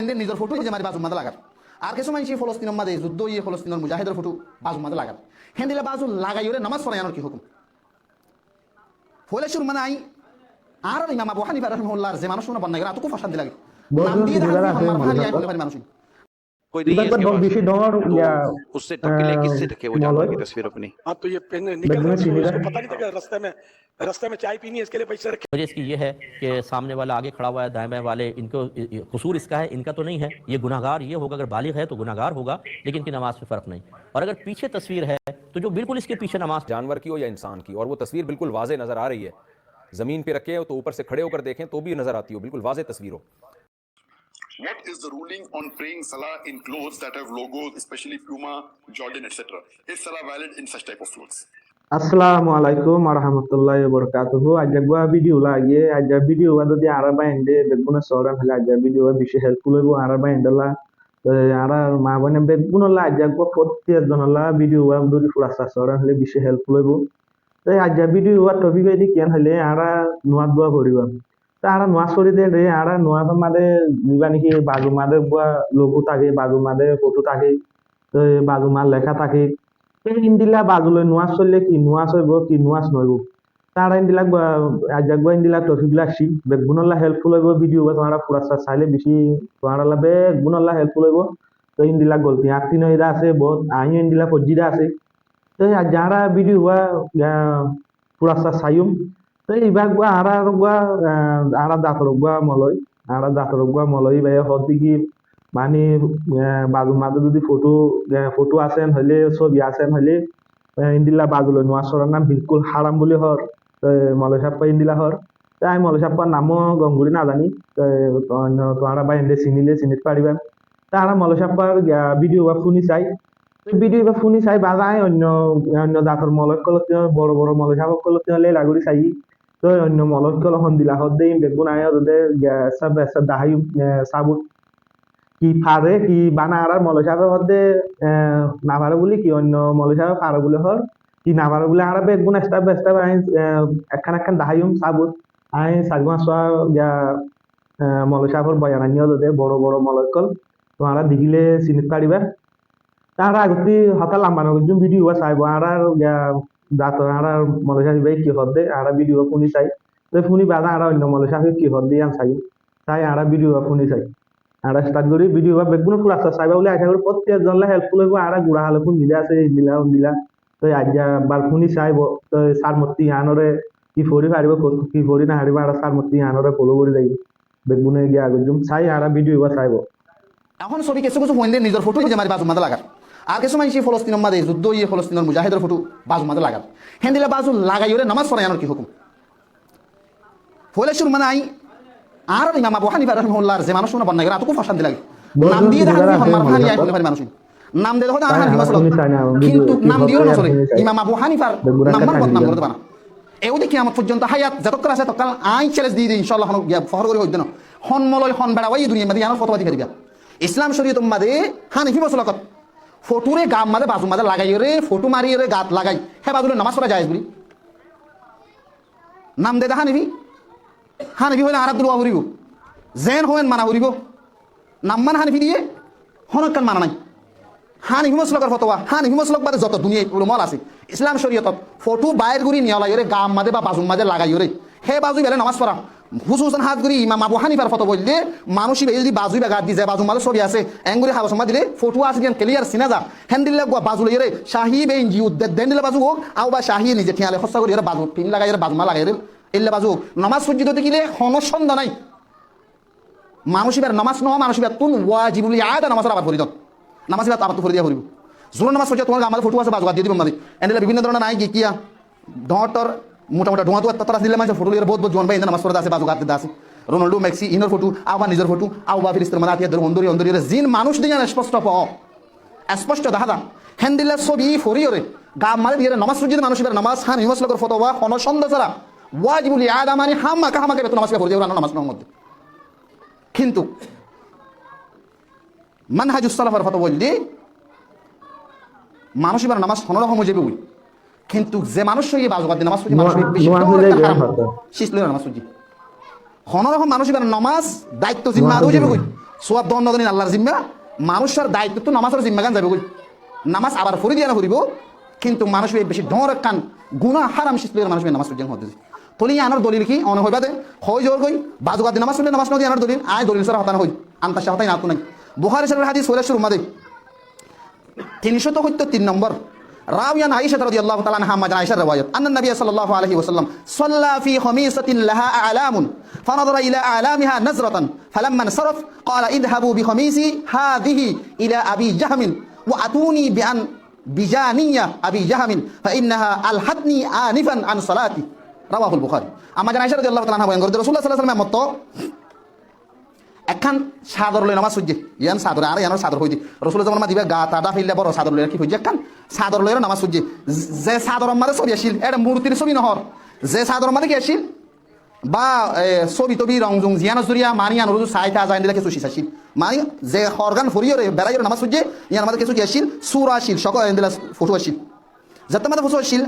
নিজের ফটো যে মারি বাজু মাদা লাগার আর কিছু মানুষ ফলস্তিনের মাঝে যুদ্ধ ইয়ে ফলস্তিনের মুজাহিদের ফটো বাজু মাদা লাগার হেন্দিলে বাজু লাগাই ওরে নামাজ পড়ানোর কি হুকুম ফলেশুর মানে আই আর ইমাম আবু হানিফা রাহিমাহুল্লাহ যে মানুষ না বন্যা করে আতকু ফাসাদ লাগে নাম দিয়ে দেখা মারহানি আই বলে মানুষ कोई नहीं है इसके पास तो उससे ढक ले किससे ढके वो जानवर की तस्वीर अपनी हाँ तो ये निकल रहा है उसको पता नहीं था कि रास्ते में चाय पीनी है इसके लिए पैसे रखे। वजह इसकी ये है कि सामने वाला आगे खड़ा हुआ है दाएं बाएं वाले इनको कसूर इसका है इनका तो नहीं है ये गुनाहगार ये होगा अगर बालिग है तो गुनाहगार होगा लेकिन इनकी नमाज में फ़र्क नहीं और अगर पीछे तस्वीर है तो जो बिल्कुल इसके पीछे नमाज जानवर की हो या इंसान की और वो तस्वीर बिल्कुल वाज़े नज़र आ रही है ज़मीन पे रखे हो तो ऊपर से खड़े होकर देखें तो भी नज़र आती हो बिल्कुल वाज़े तस्वीर हो। What is the ruling on praying salah in clothes that have logos, especially Puma, Jordan, etc.? Is salah valid in such type of clothes? Assalamualaikum warahmatullahi wabarakatuh. Aja gua video lagi, aja video ada di Arab ende, beguna seorang hal aja video bisa helpful ibu Arab ende lah. Arab mabane beguna lah aja gua fotier dono lah video ada di frasa seorang hal bisa helpful ibu. Aja video ada topik ini kian hal ara nuat gua koriba. Ara nuat sorry deh re ara nuat made bukan ini bagu made gua logo tage, bagu made foto tage, bagu made lekha tage. ইন্দিলা বাজুলৈ নোয়াজ চললে কি নোয়াজ হইব কি নোয়াজ নহইব তারা ইন্দিলা আজাগুয়া ইন্দিলা টপিকগুলা আসি বেগুনল্লা helpful হইব video বা তোমারা পুরাসা চাইলে বেশি তোমারা বেগুনল্লা হেল্পফুল হইব তো ইন্দিলা গলতি আটটি নহিদা আছে বহুত আইও ইন্দিলা ফজিদা আছে তো যারা ভিডিও বা পুরাসা চাইম তো ইবাগ বা আরা দাঁতর গুয়া মলয় ভাই হদি কি মানে বাজু মাঝে যদি ফটো আছেন হলে ছবি আছেন হলে ইন্দিলা বাজুলৈ নোয়া চরার নাম বিলকুল হারাম বলে হর মলয় সাপ্পা ইন্দিলা হর তাই মলয় সাপ্পার নামও গঙ্গুলি না জানি তোমরা বা এন্ডে চিনিতে পারিবেন তারা মলয় সাপ্পার ভিডিও বা শুনি চাই বাজায় অন্য দাঁতর মলয় কলত বড় বড় মলয় সাপক কলত লাগুড়ি চাই তো অন্য মলয় কল হন্দিলা হদ দেই বেগুন আয় সব দাহাই সাবুত কি ফারে কি বানা আর মলয় সাহেবের মধ্যে না পারে বলি কি অন্য মলয় সাহেব পারে বলে হর কি না পারে বলে আর বেগুন স্টাফ একখান দাহাইম সাবুত আই সাগমা সোয়া মলয় সাহেবের বয়ান আনিও দে বড় বড় মলয় কল তোমরা দেখিলে চিনিতে পারিবা তারা আগতি হতা লাম্বানো ভিডিও চাইব আর দাঁতর আর মলয় সাহেব কি হদ দে আর ভিডিও শুনি চাই তো শুনি বাদা আর অন্য মলয় সাহেব কি হদ দিয়ে চাই তাই আর ভিডিও শুনি চাই আর স্টার্ট করি ভিডিও বা বেগুন পুরো আচ্ছা চাইবা বলে আশা করি প্রত্যেক জনলা হেল্পফুল হইব আর গুড়া হলে ফোন দিলে আছে দিলা তো আজ্ঞা বার শুনি চাইব তো সার মূর্তি আনরে কি ফরি পারিব কি ফরি না হারিব আর সার মূর্তি আনরে ফলো করে যাই বেগুনে গিয়া আগুন চাই আর ভিডিও বা চাইব এখন ছবি কিছু কিছু হইলে নিজের ফটো যে মারি বাজু মাদা লাগার আর কিছু মানুষ ফলস্তিনের মাঝে যুদ্ধ ইয়ে ফলস্তিনের মুজাহিদের ফটো বাজু মাদা লাগার হেন্দিলে বাজু লাগাই ওরে নামাজ পড়ানোর কি হুকুম ফলেশুর মানে আই আর ইমাম আবু হানিফা রাহিমাহুল্লাহ যে মানুষ না বন্যা করে আতকু ফাসাদ লাগে নাম দিয়ে দেখা মারহানি আই বলে মানুষ নাম দিয়ে দেখো আর হানিফা কিন্তু নাম দিও না চলে ইমাম আবু হানিফার নাম্বার বদনাম করে দেবা না এও দেখি আমার পর্যন্ত হায়াত যতকাল আছে ততকাল আই চ্যালেঞ্জ দিয়ে দিই ইনশাআল্লাহ ফহর করে হইদ না হন মলয় হন বেড়া ওই দুনিয়া মাঝে আমার ফতোয়া দিতে ইসলাম শরীয়ত মাঝে হানিফি মসলকত ফটোরে গাম মাঝে বাজু মাঝে লাগাই রে ফটো মারি রে গাত লাগাই হে বাজুলে নামাজ পড়া যায় বলি নাম দে হানিফি হইলে আর আব্দুল ওয়াহরিব জেন হইন মানা হরিব নাম্মান হানিফি দিয়ে হনকান মানা নাই হানিফি মসলকের ফতোয়া হানিফি মসলক বাদে যত দুনিয়ায় উলমাল আছে ইসলাম শরীয়তত ফটো বাইর করি নিয়া লাগে গাম মাঝে বা বাজুর মাঝে লাগাই রে হে বাজু বেলে নামাজ পড়া হুসুন হাত করি ইমাম আবু হানিফার ফটো বললে মানুষই যদি বাজু বা গাত দিয়ে যায় বাজু মাঝে ছবি আছে এঙ্গুরি হাবা সমা দিলে ফটো আছে কেন ক্লিয়ার সিনা যা হ্যান্ডিল বাজু রে শাহি বে ইঞ্জি দেন দিলে বাজু হোক আও বা শাহি নিজে ঠিয়ালে খসা করি বাজু পিন লাগাই বাজমা লাগাই রে এল্লা বাজু নামাজ সজ্জিত দেখিলে হনসন্দ নাই মানুষিবার নামাজ নয় মানুষিবার তুন ওয়াজিবুল আদা নামাজের আবার ফরিদত নামাজিবার আবার ফরি দিয়া ফরিব জোর নামাজ সজ্জা তোমার আমাদের ফটো আছে বাজু দিয়ে দিব মানে এন্ডেলা বিভিন্ন ধরনের নাই কিয়া ডটর মোটামুটি ধোঁয়া তো তারা দিলে মানুষ ফটো বহুত বহুত জোন ভাই নামাজ পড়া আছে বাজু গাতে আছে রোনাল্ডো মেক্সি ইনর ফটো আবার নিজের ফটো আও বা ফিলিস্তিন মানে আতিয়া অন্দরি জিন মানুষ দিয়ে স্পষ্ট দেখা হ্যান্ডিলা ছবি ফরিওরে গা মারে দিয়ে নামাজ সজ্জিত মানুষের নামাজ হান হিমস লগর ফটো বা হনসন্দ ছাড়া ওয়াজিবুল আদা মানে হামাকে বেতন নামাজ পড়ে যাবে নামাজ মধ্যে কিন্তু মানহাজুস সালাফের ফটো বললি মানুষ এবার নামাজ হনরকম হয়ে যাবে কিন্তু যে মানুষ হয়ে বাজু বাদ নামাজ পড়ি মানুষ বেশি শিস লই নামাজ পড়ি হনরকম মানুষ এবার নামাজ দায়িত্ব জিম্মা হয়ে যাবে সোয়াব দন নদনী আল্লাহর জিম্মা মানুষের দায়িত্ব তো নামাজের জিম্মা গান যাবে নামাজ আবার ফরি দিয়া না ফুরিব কিন্তু মানুষ বেশি ডর কান গুনাহ হারাম শিখলে মানুষ নামাজ পর্যন্ত হতে তলি আনার দলিল কি অন হইবা দে হয় জোর কই বাজুগাদ নামাজ পড়লে নামাজ নদী আনার দলিল আয় দলিল সারা হতানা হই আন্তা সাহতাই না তো নাই বুখারী শরীফের হাদিস হইলা শুরু মাদে 373 নম্বর راويا عائشة رضي الله تعالى عنها مجد عائشة رواية أن النبي صلى الله عليه وسلم صلى في خميصة لها أعلام فنظر إلى أعلامها نظرة فلما انصرف قال اذهبوا بخميسي هذه إلى أبي جهم وأتوني بجانية أبي جهم فإنها ألحتني آنفا عن صلاتي رواه البخاري أما جد عائشة رضي الله تعالى عنها وينقر رسول الله صلى الله عليه وسلم مطو একখান সাদর লই নামাজ সুজে ইয়ান সাদর আর ইয়ানোর সাদর হইদি রসুল যখন মা দিবা গা তাডা ফিললে বড় সাদর লই কি হইছে একখান সাদর লইর নামাজ সুজে যে সাদর মারে ছবি আসিল এটা মূর্তির ছবি নহর যে সাদর মারে কি আসিল বা ছবি তবি রংজুং জিয়ানো জুরিয়া মানিয়ান রুজু সাইতা যাইন দিলা কিছু শিশাসিল মানি যে হরগান ফরিয়রে বেড়াইর নামাজ সুজে ইয়ান মারে কিছু কি আসিল সূরা আসিল সকল দিলা ফটো আসিল যত মাতে ফটো আসিল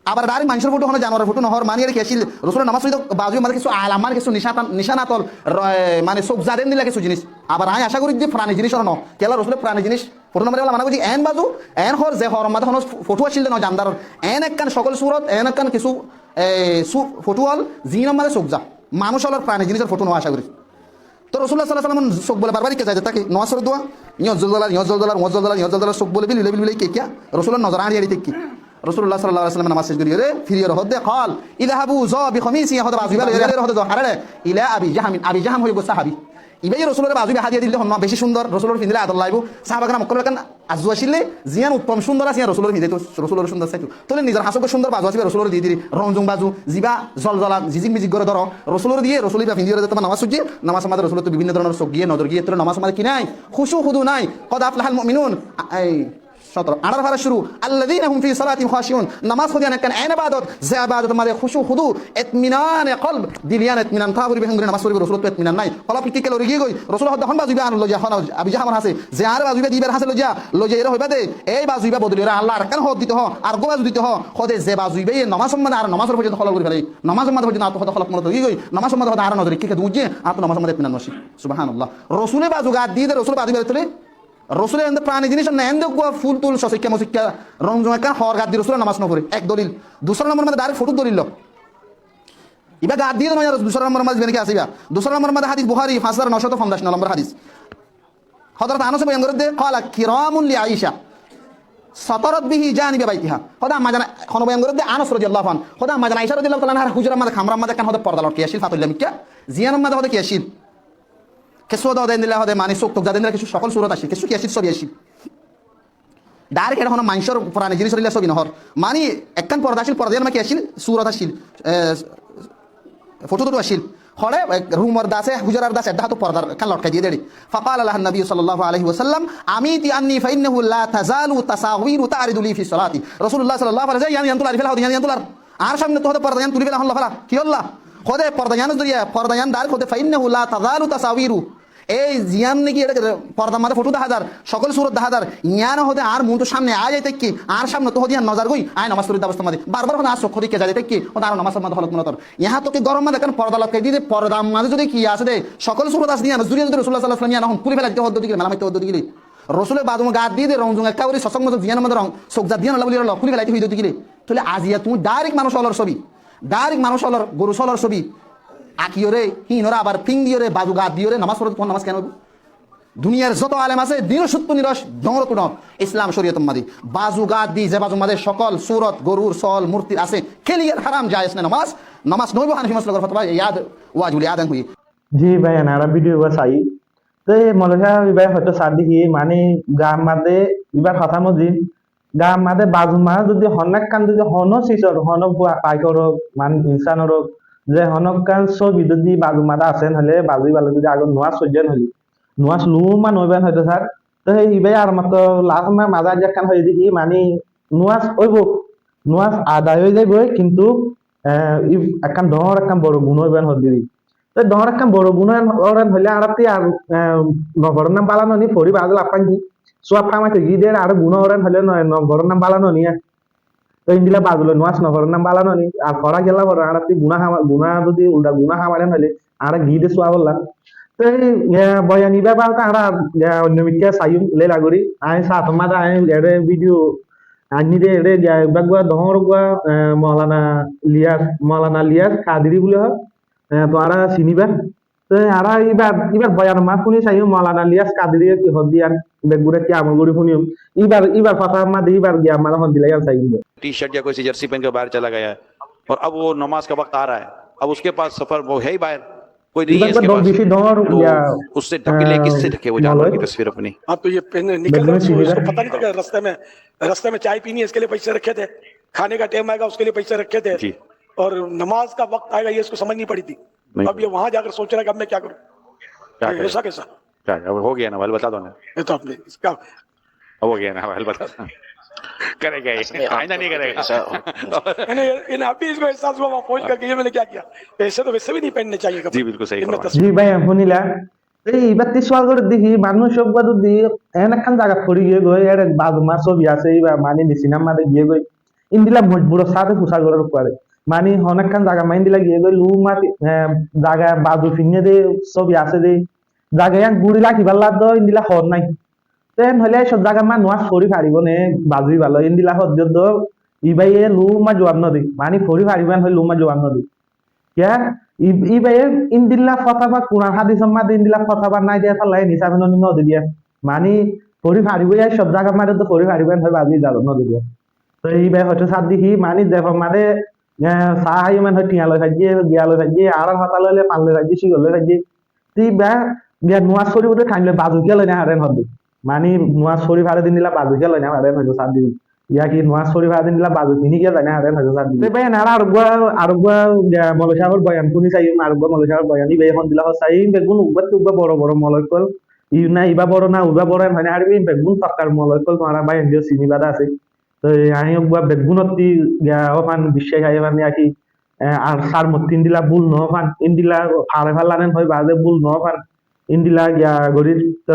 আবার ডাইরেক্ট মানুষের ফটো হনে জানোয়ারের ফটো নহর মানিয়ে রেখেছিল রসুলের নামাজ পড়িতে বাজু মানে কিছু আলামার কিছু নিশানাতল মানে চোখ জাদেন দিলা কিছু জিনিস আবার আমি আশা করি যে প্রাণী জিনিস ন কেলা রসুলের প্রাণী জিনিস ফটো নাম্বার মানা করছি এন বাজু এন হর যে হর মাথা হন ফটো আসছিল ন জানদার এন একখান সকল সুরত এন একখান কিছু ফটো হল জি নম্বরে চোখ যা মানুষ হল প্রাণী জিনিসের ফটো ন আশা করি তো রসুল্লাহ সাল্লাহ সাল্লাম চোখ বলে বারবার কে যায় তাকে নওয়াজ দোয়া ইয়জল চোখ বলে বিলে কে কিয়া রসুলের নজর আড়িয়ে দেখি রসুল্লাহ সাল্লাল্লাহু আলাইহি ওয়াসাল্লাম নামাজ শেষ করি রে ফিরিয়ে হদে قال اذهبوا ذا بخميسي হদে বাজুবা রে হদে হারে ইলা আবি জাহাম হইব সাহাবী ইবাই রসুলের বাজুবা হাদিয়া দিলে হন বেশি সুন্দর রসুলের ফিন্দলে আদর লাইব সাহাবাগণ মক্কল কান আজু আসিলে জিয়ান উত্তম সুন্দর আছে রসুলের ফিন্দে তো রসুলের সুন্দর চাইতো তোলে নিজের হাসক সুন্দর বাজু আসবে রসুলের দিয়ে দিলি রংজুং বাজু জিবা জলজলা জিজিক মিজিক করে ধরো রসুলের দিয়ে রসুলের ফিন্দিয়ে তোমার নামাজ সুজি নামাজ আমাদের রসুলের তো বিভিন্ন ধরনের চোখ গিয়ে নজর গিয়ে তোর নামাজ আমাদের কি নাই খুশু খুদু নাই কদ আফলাহাল মুমিনুন এই 17 আড়ার শুরু আল্লাযীনা হুম ফি সালাতিহিম খাশিউন নামাজ খুদিয়ান কান আইন ইবাদত যে ইবাদত মানে খুশু খুদু ইতমিনান কলব দিলিয়ান ইতমিনান তাবরি বিহান নামাজ পড়ি রাসূল তো ইতমিনান নাই কলব কি কে লরি গই রাসূল হদ হন বাজুবা আন লজা হন আবি জাহামান হাসে যে আর বাজুবা দিবার হাসে লজা লজা এর হইবা দে এই বাজুবা বদলিরা আল্লাহর কান হদ দিতে হ আর গো বাজু দিতে হ খদে যে বাজুবা এই নামাজ মানে আর নামাজের পর্যন্ত খলল করে ফেলে নামাজ মানে পর্যন্ত আত হদ খলক মত গই নামাজ মানে হদ আর নজর কি কে দুজে আত নামাজ মানে ইতমিনান নসি সুবহানাল্লাহ রাসূলে বাজুগা দিয়ে রাসূল বাজুবা তুলে রসুলের এন্দ প্রাণী জিনিস না এন্দ ফুল তুল সশিক্ষা মশিক্ষা রংজং একটা হর গাদ দিয়ে রসুলের নামাজ নপরে এক দলিল দুসরা নম্বর মধ্যে ডাইরেক্ট ফটো দলিল ইবা গাদ দিয়ে নয় দুসরা নম্বর মধ্যে বেনকে আসিবা দুসরা নম্বর মধ্যে হাদিস বুখারী 5950 নম্বর হাদিস হযরত আনাস বয়ান করে قال কিরামুন লি আয়েশা সাতারাত বিহি জানিবা বাইতিহা খোদা আম্মা জানা খন বয়ান করে আনাস রাদিয়াল্লাহু আনহু খোদা আম্মা জানা আয়েশা রাদিয়াল্লাহু তাআলা আনহা হুজরার মধ্যে খামরার মধ্যে কান হতে পর্দা লটকে আসিল ফাতুল্লাহ মিক্কা জিয়ানের মধ্যে হতে কি আসিল কেসো দাও দেন দিলা হদে মানে চোখ তোক যাদের কিছু সকল সুরত আসি কিছু কি আসি ছবি আসি ডাইরেক্ট এটা হন মানুষের প্রাণী জিনিস হইলে ছবি নহর মানে একখান পর্দা আসিল পর্দার মানে কি আসিল সুরত আসিল ফটো তো আসিল হলে রুমর দাসে হুজরার দাসে ডাহাতো পর্দার কান লটকাই দিয়ে দেড়ি ফাকাল আল্লাহ নবী সাল্লাল্লাহু আলাইহি ওয়াসাল্লাম আমিতি আন্নি ফাইন্নাহু লা তাজালু তাসাওয়িরু তারিদু লি ফি সালাতি রাসূলুল্লাহ সাল্লাল্লাহু আলাইহি ওয়াসাল্লাম ইয়ান তুলার ফেলা ইয়ান তুলার আর সামনে তো হতে পর্দা ইয়ান তুলি ফেলা হল ফেলা কি হল্লা খোদে পর্দা ইয়ান দুরিয়া পর্দা ইয়ান দার খোদে ফাইন্নাহু লা তাজালু তাসাওয়িরু এই জিয়ান নাকি এটা পর্দার মাঝে ফটো দেখা যার সকল সুরত দেখা যার ইয়ান হতে আর মন তো সামনে আয় যাইতে কি আর সামনে তো হদিয়ান নজর গই আয় নামাজ পড়িতে অবস্থা মাঝে বারবার হতে আর চোখ দিকে যায় কি হতে আর নামাজের মাঝে হলত মনতর ইহা তো কি গরম মাঝে কারণ পর্দা লটকাই দিয়ে পর্দার মাঝে যদি কি আছে দে সকল সুরত আছে দিয়ান জুরিয়া যদি রাসূলুল্লাহ সাল্লাল্লাহু আলাইহি ওয়াসাল্লাম ইয়ান পুরি ফেলা দিতে হদ্দ দিকে মালামাইতে হদ্দ দিকে রসুলের বাদু গাদ দিয়ে রংজুং একটা করে সসং মতো জিয়ানের মধ্যে রং চোখ যা দিয়ান লাগুলি লকুরি ফেলাইতে হইতে দিকে তাহলে আজিয়া তুমি ডাইরেক্ট মানুষ হলর ছবি ডাইরেক্ট মানুষ হলর গরু হলর ছবি আকিওরে হিনরা আবার ফিং দিওরে বাজু গাদ দিওরে নামাজ পড়তে কোন নামাজ কেন দুনিয়ার যত আলেম আছে দিন সত্য নিরস ডংরত ন ইসলাম শরীয়ত মাদি বাজু গাদ দি যে বাজু মাদে সকল সুরত গরুর সল মূর্তি আছে খেলিয়ার হারাম জায়েজ না নামাজ নামাজ নইব হানফি মাসলাকের ফতোয়া ইয়াদ ওয়াজুল ইয়াদান হুই জি ভাই আনারা ভিডিও বাসাই তো মলসা ভাই হয়তো সাদিকি মানে গাম মাদে ইবার কথা মজি গাম মাদে বাজু মা যদি হনাক কান যদি হন সিসর হন পাইকর মান ইনসানর যে হনক কান ছবি যদি বাজু মাদা আছেন হলে বাজু বালে যদি আগুন নোয়া সজ্জন হলি নোয়াস লুমান হইবেন হয়তো স্যার তো ইবাই আর মাত্র লাস্ট মাঝা যেখান হয়ে দেখি মানে নোয়াস হইব নোয়াস আদায় হয়ে যাইব কিন্তু একখান ডর একখান বড় গুণ হইবেন হদি তো ডর একখান বড় গুণ হইলে আরাতে আর নগরের নাম পালানো নি ফরি বাজল আপান সব কামাইতে গিয়ে আর গুণ ওরেন হলে নগরের নাম পালানো নিয়ে তো ইন্দিলা বাজলো নোয়াস নগরের নাম পালানো নি আর ফরা গেলা বড় আরাতে গুণা যদি উল্টা গুণা হামালেন হলে আর গিয়ে সোয়া বললাম Tei boyan iba ba ta অন্য মিটকে Saim le lagori ai sa tomada ai ere video ani de ere bagwa dongor gwa Maulana Lias Kadiri bule হয় তো আরা চিনিবা তো আরা ইবার ইবার বয়ান মা শুনি চাই Maulana Lias Kadiri কি হদিয়ান বেগুরে কি আমল গরি শুনিম ইবার ইবার কথা মা দি ইবার গিয়া মারা হন দিলাই চাই टी शर्ट या कोई सी जर्सी पहन के बाहर चला गया है और अब वो नमाज का वक्त आ रहा है, अब उसके पास सफर वो है ही बाहर, कोई नहीं है ইবার इसके দল पास, বেশি ডর तो ইয়া उससे ढके ले किससे ढके वो जानवर की तस्वीर अपनी। हाँ तो ये निकल रहा बेगुना है, चीनी उसको है। पता नहीं था कि रास्ते में चाय पीनी है, इसके लिए पैसे रखे थे, खाने का टाइम आएगा उसके लिए पैसे रखे थे, जी। और नमाज का वक्त आएगा ये इसको समझ नहीं पड़ी थी। नहीं। अब ये वहां जाकर सोच रहा है कि अब मैं क्या करूं, क्या करें? ऐसा कैसा, क्या अब हो गया ना, हल बता दो ना, ये तो आपने इसका अब हो गया ना, हल बता दो। करेगा ये, आइंदा नहीं करेगा। इन्हें अभी इसको एहसास हुआ वहां पहुंच करके ये मैंने क्या किया, ऐसे तो वैसे भी नहीं पहनने चाहिए कपड़े। जी बिल्कुल सही इनमें फरमाया। तस्वीर জি ভাই শুনিলা এই এবার তিসওয়াল করে দেখি মানুষ সব দি এন একখান জায়গা পড়ি গিয়ে গই এর বাদমা ছবি আছে এইবার মানে নিছিনাম মাদে গিয়ে গই ইন্দিলা মজবুর সাথে ফুসা করে পারে মানে অনেকখান জায়গা মাইন দিলা গিয়ে গই লু মাটি জায়গা বাজু ফিনে দে ছবি আছে দে জায়গা এক গুড়ি লাখি বাল্লা দ ইন্দিলা হর নাই তেন হলে সব জায়গা মা নোয়া সরি পারিব নে বাজুই ভালো ইন্দিলা হর দ ইবাই লু মা জোয়ান নদী মানে ফরি পারিবান হই লু মা জোয়ান নদী ya ibe indilla fataba Quran hadis amma indilla fataba নাই দিয়া ফালাই নিসাবে ননি নদী দিয়া মানে পরি ফারিব এই সব জায়গা মারে তো পরি ফারিবেন হয় বাজি জাল নদী দিয়া তো ইবে হয়তো সাদ দেখি মানে দেখো মারে সাহাই মান হয় টিয়া লই ভাজি গিয়া লই ভাজি আর হাতা লইলে পানলে ভাজি সিগল লই ভাজি তি বা গিয়া নোয়া সরি উঠে খাইলে বাজু কে লই না হারেন হদি মানে নোয়া সরি ফারে দিন দিলা বাজু কে লই না হারেন হয়তো সাদ দি ইয়া কি নোয়া সরি ফারে দিন দিলা বাজু কিনি গিয়া জানা হারেন হয়তো সাদ দি তে বেন আর গwa মলসাবর বয়ান শুনি চাই আর গwa মলসাবর বয়ান ইবে এখন দিলা চাই বেগুন উগবা বড় বড় মলকল ই না ইবা বড় না উবা বড় মানে হারবি বেগুন সরকার মলকল মারা বাই এনজিও চিনিবাদা আছে তো আই গwa বেগুনতি ওখান বিশ্বাস আই মানে কি আর সার মতিন দিলা বুল ন ফান ইন্দিলা ফারে ফালানেন হয় বাজে বুল ন ফান ইন্দিলা গিয়া গরি তো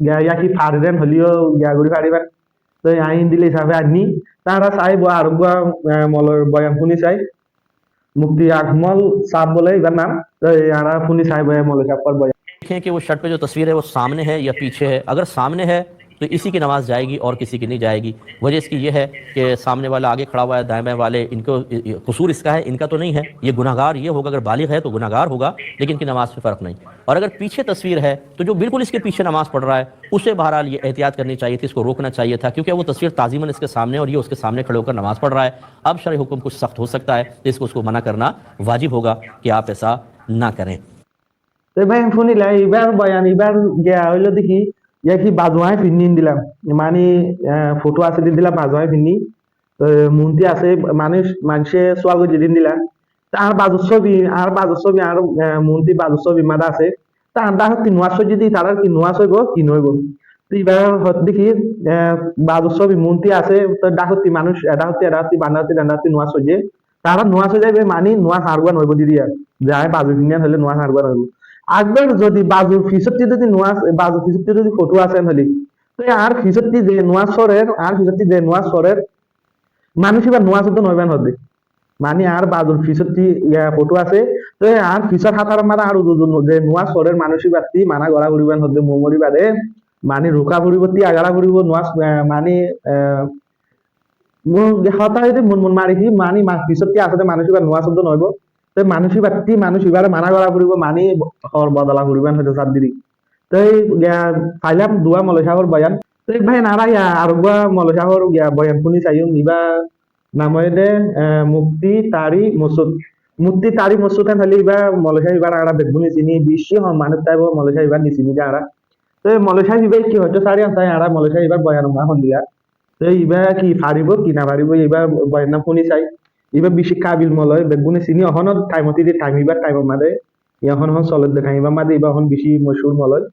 গিয়া কি ফারেন হলিও গিয়া গরি ফারিবান তো আইন দিলে হিসাবে আনি তারা চাইব আর মলর বয়ান শুনি চাই মুক্তি আকমল সাহ বলে এবার নাম তো আরা শুনি চাইব মলর সাহ বয়ান देखें कि वो शर्ट पे जो तस्वीर है वो सामने है या पीछे है। अगर सामने है तो इसी की नमाज जाएगी और किसी की नहीं जाएगी। वजह इसकी ये है कि सामने वाला आगे खड़ा हुआ है, दाएं बाएं वाले, इनको कसूर इसका है, इनका तो नहीं है। ये गुनाहगार ये होगा, अगर बालिग है तो गुनाहगार होगा, लेकिन इनकी नमाज में फ़र्क नहीं। और अगर पीछे तस्वीर है तो जो बिल्कुल इसके पीछे नमाज पढ़ रहा है उसे बहरहाल ये एहतियात करनी चाहिए थी, इसको रोकना चाहिए था, क्योंकि वो तस्वीर ताज़ीमन इसके सामने और ये उसके सामने खड़े होकर नमाज पढ़ रहा है। अब शरई हुक्म कुछ सख्त हो सकता है, तो इसको उसको मना करना वाजिब होगा कि आप ऐसा ना करें। তো ভাই শুনিলা এবার বয়ান এবার গিয়া হইলো দেখি ইয়া কি বাজুয়াই ফিন্নি দিলাম মানে ফটো আছে দিন দিলাম বাজুয়াই ফিন্নি মন্ত্রী আছে মানুষে সোয়াল করে দিন দিলাম আর বাজুর ছবি আর মন্ত্রী বাজুর ছবি মাদা আছে তা আন্দা হচ্ছে নোয়াশ যদি তারা কি নোয়াশ হইব কি নইব তো এবার দেখি বাজুর ছবি মন্ত্রী আছে তো ডাকতি মানুষ এটা হচ্ছে বান্দাহতি নোয়াশ হয়ে তারা নোয়াশ হয়ে যাবে মানে নোয়াশ হারগুয়া নইব দিদি আর যায় বাজু ফিনিয়ান হলে নোয়াশ হারগুয়া নইব আগবার যদি বাজু ফিসতি যদি নোয়াজ বাজু ফিসতি যদি ফটো আছে হলি তো আর ফিসতি যে নোয়াজ সরের মানুষ এবার নোয়াজ তো নইবেন হবে মানে আর বাজুর ফিসতি ফটো আছে তো আর ফিসর হাতার মারা আর যে নোয়াজ সরের মানুষ বাতি মানা গড়া ঘুরিবেন হবে মোমরি বাদে মানে রোকা ঘুরিবতি আগাড়া ঘুরিব নোয়াজ মানে হতা যদি মন মারি কি মানে ফিসতি আছে মানুষ এবার নোয়াজ তো নইব তো মানুষ বাতি মানুষ এবারে মানা করা ফুরিব মানে হর বদলা ফুরিবেন হয়তো সাত দিদি তো পাইলাম দুয়া মলসাহর বয়ান তো ভাই নারা আর মলসাহর বয়ান শুনি চাইও ইবা নামে দে মুক্তি তারি মসুদ খালি ইবা মলসাহ এবার আরা বেগুনি চিনি বেশি মানুষ তাইব মলসাহ এবার নিচিনি যে আরা তো মলসাহ ইবা কি হয়তো সারি আনসাই আরা মলসাহ এবার বয়ান হন্দিলা তো ইবা কি ফারিব কি না ফারিব এবার বয়ান নাম শুনি চাই এবার বেশি কাবিল মলয় বেগুনে চিনি অহন টাইমতি দিয়ে টাইম এবার টাইম মাদে এখন চলত দেখাই এবার মাদে এবার এখন বেশি মশহুর মলয়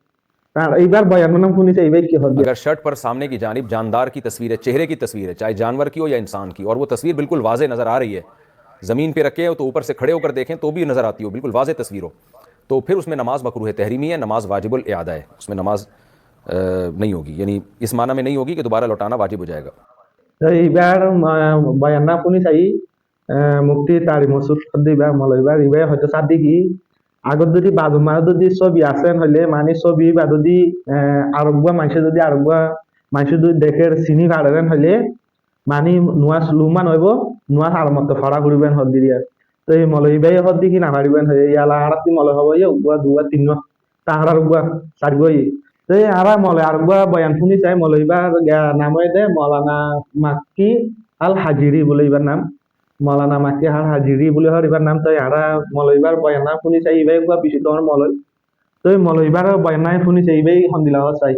তার এইবার বয়ান নাম শুনিছে এইবার কি হবে अगर शर्ट पर सामने की जानिब जानदार की तस्वीर है, चेहरे की तस्वीर है, चाहे जानवर की हो या इंसान की, और वो तस्वीर बिल्कुल वाजे नजर आ रही है, ज़मीन पे रखे हो तो ऊपर से खड़े होकर देखें तो भी नजर आती हो, बिल्कुल वाजे तस्वीर हो, तो फिर उसमें नमाज मकरूह तहरीमी है, नमाज वाजिबुल इआदा है, उसमें नमाज नहीं होगी, यानी इस माना में नहीं होगी कि दोबारा लौटाना वाजिब हो जाएगा। এইবার বয়ান নাম শুনি চাই মুক্তি তারি মসুদ দিবা মলয়বার এবার হয়তো সাদি কি আগত যদি বাজুমার যদি ছবি আছেন হলে মানে ছবি বা যদি আরববা মানুষে যদি আরববা মানুষ যদি দেখের চিনি পারেন হলে মানে নুয়াস লুমান হইব নুয়াস আর মতো ফরা করিবেন হদ দিয়ে তো এই মলই ভাই হদ দেখি না পারিবেন হয়ে ইয়ালা আরাতি মলে হবো ইয়ে উগুয়া দুয়া তিন তাহার উগুয়া চারগই তো এই আরা মলে আরগুয়া বয়ান শুনি চাই মলইবার নামে দে মৌলানা মাক্কি আল হাজিরি বলে ইবার নাম মৌলানা মাক্কি আল হাজিরি বলে হর ইবার নাম তো আরা মলইবার বয়ান নাম শুনি চাই ইবাই গুয়া পিছিয়ে তোমার মলই তো এই মলইবার বয়ান নাম শুনি চাই ইবাই সন্দিলা চাই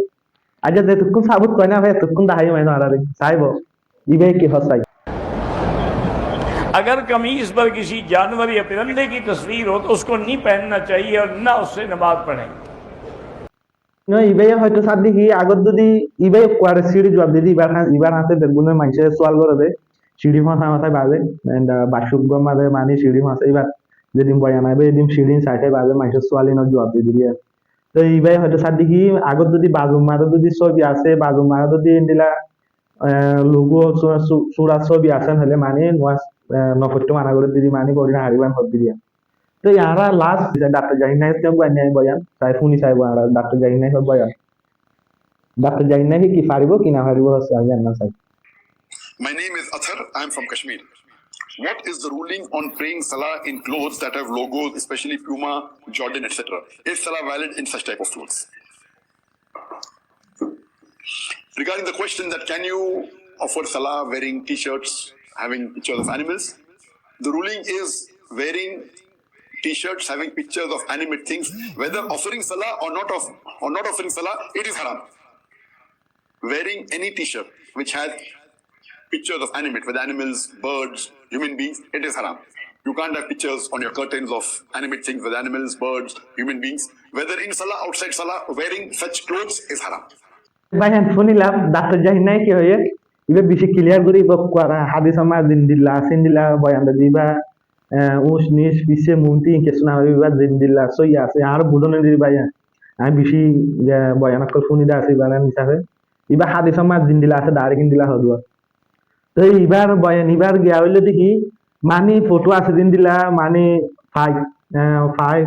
আজ যেটুকুন সাবুত কয় না ভাই এতক্ষণ দাহাই মাইনো আরারে চাইব ইবাই কি হসাই अगर कमीज पर किसी जानवर या परिंदे की तस्वीर हो तो उसको नहीं पहनना चाहिए और ना उससे नमाज पढ़ें। ইবাই হয়তো সাত দেখি আগত যদি ইবাই কোয়ারে সিঁড়ি জবাব দিদি ইবার হাতে বেগুনের মানুষের সোয়াল করবে সিঁড়ি মাথা মাথায় বাজে বাসুক মাঝে মানে সিঁড়ি মাথা এবার যেদিন বয়ান আইবে এদিন সিঁড়ি সাইডে বাজে মানুষের সোয়ালিনত জবাব দিয়ে দিবি তো ইবাই হয়তো সাত দেখি আগত যদি বাজুম মারা যদি ছবি আছে বাজুম মারা যদি দিলা লঘু চূড়া ছবি আছেন হলে মানে নোয়াজ নফট্য মানা করে দিদি মানে পড়ি হারিবান হত দিয়া তো ইয়ারা লাস্ট ডাক্তার জাহির নাই কেউ বয়ান চাই শুনি চাইব আর ডাক্তার জাহির নাই সব বয়ান ডাক্তার জাহির নাই কি পারিব কি না পারিব হচ্ছে আমি জানা চাই My name is Athar. I am from Kashmir. What is the ruling on praying salah in clothes that have logos, especially Puma, Jordan, etc.? Is salah valid in such type of clothes? Regarding the question that can you offer salah wearing t-shirts having pictures of animals, the ruling is wearing t-shirts having pictures of animate things, whether offering salah or not offering salah, it is haram. Wearing any t-shirt which has pictures of animate, with animals, birds, human beings, it is haram. You can't have pictures on your curtains of animate things with animals, birds, human beings. Whether in salah, outside salah, wearing such clothes is haram. ভাই হ্যাঁ শুনিলাম doctor জাহির নাই কি হয়ে এবার বেশি clear করে করা হাদিস আমার দিন দিল্লা সিন দিল্লা বয়ান দিবা উস নিস পিছে মুন্তি কিছু না হইবা দিন দিল্লা সই আছে আর বুঝনে দিই ভাই আমি বেশি বয়ান কল শুনি দা আছে বানান হিসাবে এবার হাদিস আমার দিন দিল্লা আছে দাঁড়ি কিন দিলা হদুয়া তো এইবার বয়ান এবার গিয়া হইলে দেখি মানে ফটো আছে দিন দিলা মানে ফাই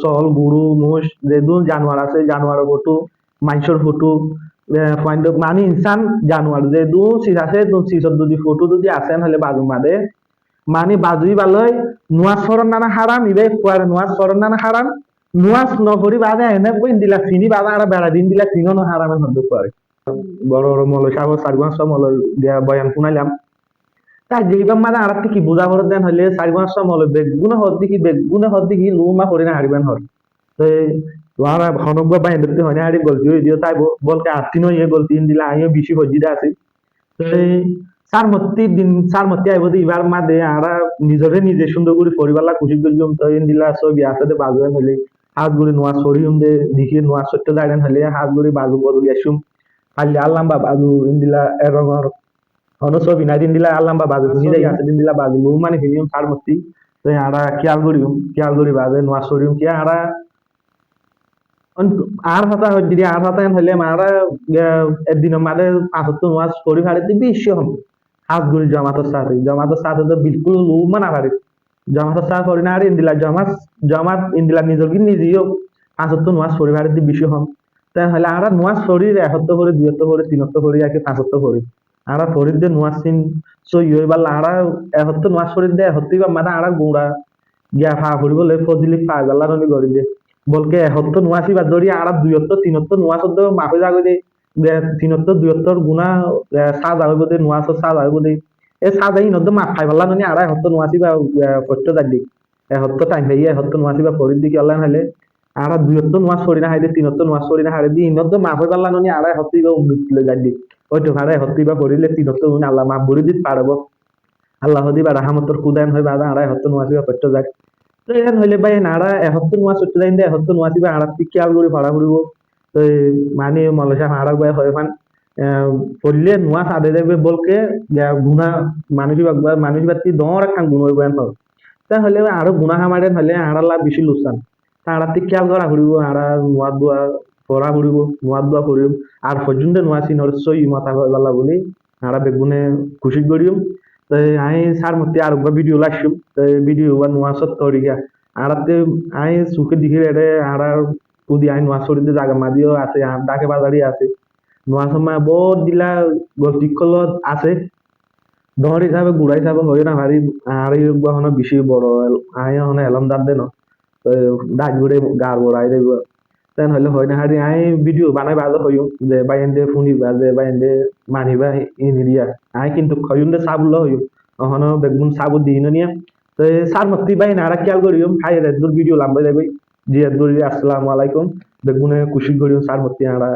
চল গরু মোষ যে জানোয়ার আছে জানোয়ারের ফটো মানুষের ফটো মানে ইনসান জানোয়ার যে চিজ আছে চিজত যদি ফটো যদি আছেন হলে বাজু মাদে মানে বাজুই বালয় নোয়াজ ফরন নানা হারাম ইবে কোয়ার নোয়াজ ফরন নানা হারাম নোয়াজ নকরি বাদে এনে বই দিলা চিনি বাদা আর বেড়া দিন দিলা চিনো হারামের হদ্দ করে বড় বড় মল সাব সারগঞ্জ সব মল বয়ান শুনাইলাম তা যেইবার মানে আর কি বুঝা ভর দেন হলে সারগঞ্জ সব মল বেগুনে হদ দেখি লুমা করি না হারিবেন হর তো তোমারা হনব্বা বাইন ধরতে হয় না আরে গলতি হয়ে দিও তাই বলতে আত্মীয় ইয়ে গলতি দিলা আমিও বেশি হজিদা আছি তো সার মতি আইব এবার মাদে আরা নিজে সুন্দর করে পরিবার খুশি করিম তো দিলা ছবি আছে বাজুয়েন হলে হাত গুলি নোয়া সরিম দে দেখি নোয়া সত্য দাঁড়ান হলে হাত গুলি বাজু বদলি আসুম খালি আল্লাম্বা বাজু দিলা এরঙর হন ছবি না দিন দিলা আল্লাম্বা বাজু নিজে আছে দিন দিলা বাজু মানে ফিরিম সার মতি তো আরা খেয়াল করি বাজে নোয়া সরিম কি আরা আর হাতা যদি আর হাতা হলে মারা একদিনের মাঝে ৭৫ মাস করি ভাড়িতে বেশি হম হাত গুলি জমাতের সাথে তো বিলকুল মানা ভাড়ি জমাতের সাথে করি না আর ইন্দিলা জমাত ইন্দিলা নিজের কি নিজেও ৭৫ মাস করি ভাড়িতে বেশি হম তাই হলে আর নোয়াজ শরীর ৭১ করে ২০ করে ৩০ করে আর কি ৭৫ করে আর শরীর দিয়ে নোয়াজ চিন সই হয়ে বা আর ৭১ নোয়াজ শরীর দিয়ে ৭১ বা মানে আর গোড়া গিয়া ফা করিবলে ফজিলি পাই বেলা ননি গড়ি দিয়ে বলকে ৭১ নোয়াশি বা ধরি আর ২ ৩ নোয়াজ মাফে যাগো দে ৩ ২ গুণা সাজ আইব দে নোয়াজ সাজ আইব দে এ সাজ আই নদ মাফ খাই বেলা ননি আর ৭১ নোয়াশি বা পট্ট দাদি ৭১ টাইম হইয়া ৭১ নোয়াশি বা পরির দিকে অনলাইন হলে আর ২ নোয়াজ করি না হাইদে ৩ নোয়াজ করি না হারে দি নদ মাফে বেলা ননি আর ৭১ বা উম্মিত লে দাদি ওইটো ভাড়া ৭১ বা পরিলে ৩ আল্লাহ মাফ বরি দিত পারব আল্লাহ দিবা রাহমতর কুদান হয় বাদা আর ৭১ নোয়াশি বা পট্ট যায় তো এখন হইলে ভাই নাড়া ৭১ নোয়াজ চট্ট যাই ৭১ নোয়াশি বা আর খেয়াল করে ভাড়া করিব তো মানে মলসা হাড়া বয় হয় ফান পড়লে নোয়াজ আদে যাবে বলকে গুণা মানুষ বাতি দর খান গুণ হইব এখন তাহলে আরো গুণা খামারেন হলে আড়ালা বেশি লোকসান আড়াতে খেয়াল করা করিব আড়া নোয়াদ দোয়া পড়া করিব নোয়াদ দোয়া করিব আর পর্যন্ত নোয়াছি নরসই মাথা গলা বলি আড়া বেগুনে খুশি করিম তো আমি সার মধ্যে আর ভিডিও লাগছিম তো ভিডিও বা নোয়াজত তরিকা আড়াতে আই সুখে দিকে রে আড়ার পুদি আই নোয়াছড়িতে জায়গা মাদিও আছে ডাকে বাজারি আছে নোয়া সময় বহুত দিলা গতিকলত আছে দর হিসাবে গুড়া হিসাবে হয়ে না ভারি আর এখন বেশি বড় আই এখন এলম দাঁত দেন ডাক ঘুরে গার বড়াই দেব তেন হলে হয় না হারি আই ভিডিও বানাই বাজে হইও যে বাইন্দে ফুনিবা যে বাইন্দে মানিবা ইনিরিয়া আই কিন্তু খয়ুন্দে সাবুল হইও এখন বেগুন সাবু দিন নিয়া তো সার মতি বাই নারা খেয়াল করিও হাই রেদুর ভিডিও লাম্বাই যাবে জি আসসালামু আলাইকুম বেগুনে কুশি করিও সার মতি আরা